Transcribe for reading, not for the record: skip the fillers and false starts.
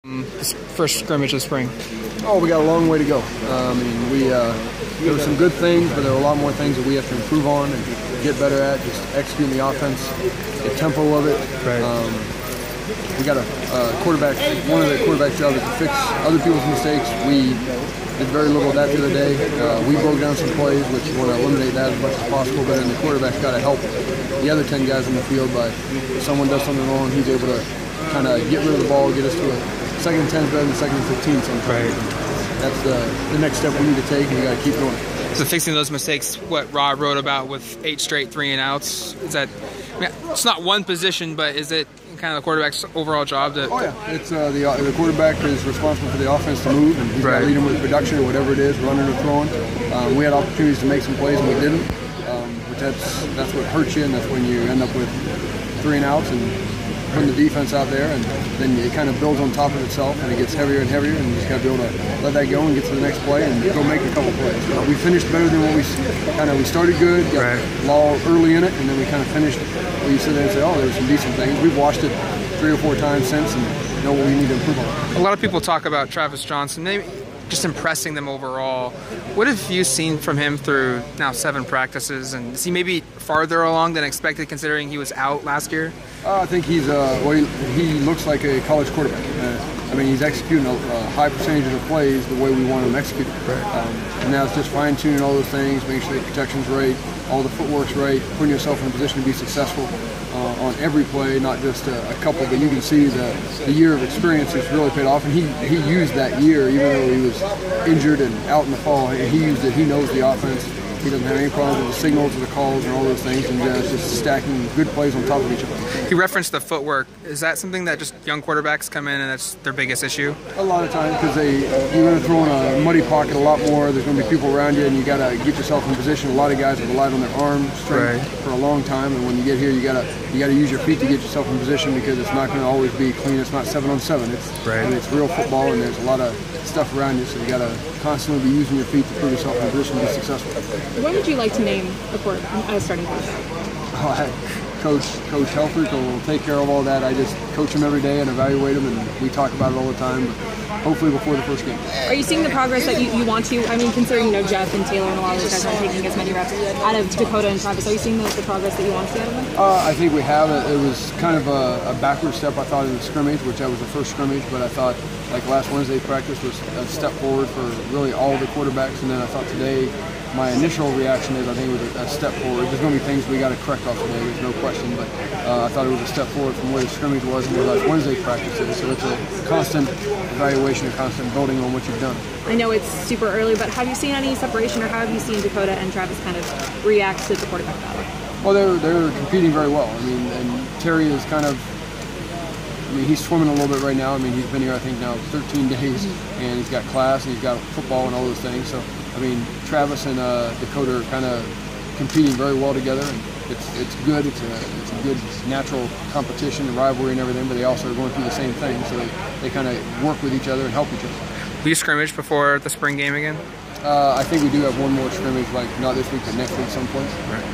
This first scrimmage of spring? Oh, we got a long way to go. I mean, there were some good things, but there are a lot more things that we have to improve on and get better at, just executing the offense, the tempo of it. Right. We got a quarterback. One of the quarterback's jobs is to fix other people's mistakes. We did very little of that the other day. We broke down some plays, which we want to eliminate that as much as possible, but then the quarterback's got to help the other 10 guys in the field by if someone does something wrong, he's able to kind of get rid of the ball, get us to a second and 10 better than second and 15 sometimes. Right. That's the next step we need to take, and we got to keep going. So fixing those mistakes, what Rod wrote about with 8 straight 3-and-outs, is that, I mean, it's not one position, but is it kind of the quarterback's overall job to? Oh yeah, it's the quarterback is responsible for the offense to move, and he's got to lead them with production or whatever it is, running or throwing. We had opportunities to make some plays and we didn't, which that's what hurts you, and that's when you end up with 3-and-outs and putting the defense out there, and then it kind of builds on top of itself, and it gets heavier and heavier, and you just got to be able to let that go and get to the next play and go make a couple plays. We finished better than what we started good, got law early in it, and then we kind of finished where you sit there and say, oh, there's some decent things. We've watched it 3 or 4 times since and know what we need to improve on. A lot of people talk about Travis Johnson, maybe just impressing them overall. What have you seen from him through now 7 practices, and is he maybe farther along than expected considering he was out last year? I think he's he looks like a college quarterback. I mean, he's executing a high percentage of the plays the way we want him executed. And now it's just fine-tuning all those things, making sure the protection's right, all the footwork's right, putting yourself in a position to be successful on every play, not just a couple. But you can see the year of experience has really paid off, and he used that year, even though he was injured and out in the fall. He used it. He knows the offense. He doesn't have any problems with the signals or the calls and all those things, and it's just stacking good plays on top of each other. He referenced the footwork. Is that something that just young quarterbacks come in and that's their biggest issue? A lot of times, because you're going to throw in a muddy pocket a lot more. There's going to be people around you, and you got to get yourself in position. A lot of guys have relied on their arm strength for a long time, and when you get here, you got to use your feet to get yourself in position, because it's not going to always be clean. It's not 7-on-7. It's real football, and there's a lot of stuff around you, so you got to constantly be using your feet to put yourself in position to be successful. When would you like to name a starting coach? Coach Helfrich will take care of all that. I just coach him every day and evaluate him, and we talk about it all the time. But hopefully before the first game. Are you seeing the progress that you want to? I mean, considering Jeff and Taylor and a lot of those guys aren't taking as many reps out of Dakota and Travis, are you seeing the progress that you want to see out of them? I think we have. It was kind of a backward step, I thought, in the scrimmage, which that was the first scrimmage. But I thought, like last Wednesday's practice was a step forward for really all the quarterbacks, and then I thought today, my initial reaction is I think it was a step forward. There's going to be things we got to correct off today, there's no question, but I thought it was a step forward from where the scrimmage was and where last Wednesday's practice is. So it's a constant evaluation, a constant building on what you've done. I know it's super early, but have you seen any separation, or how have you seen Dakota and Travis kind of react to the quarterback battle? Well, they're competing very well. I mean, and Terry is kind of, he's swimming a little bit right now. I mean, he's been here, I think, now 13 days, and he's got class, and he's got football and all those things. So, I mean, Travis and Dakota are kind of competing very well together, and it's good. It's a good natural competition and rivalry and everything, but they also are going through the same thing, so they kind of work with each other and help each other. Will you scrimmage before the spring game again? I think we do have one more scrimmage, like not this week, but next week someplace. Right.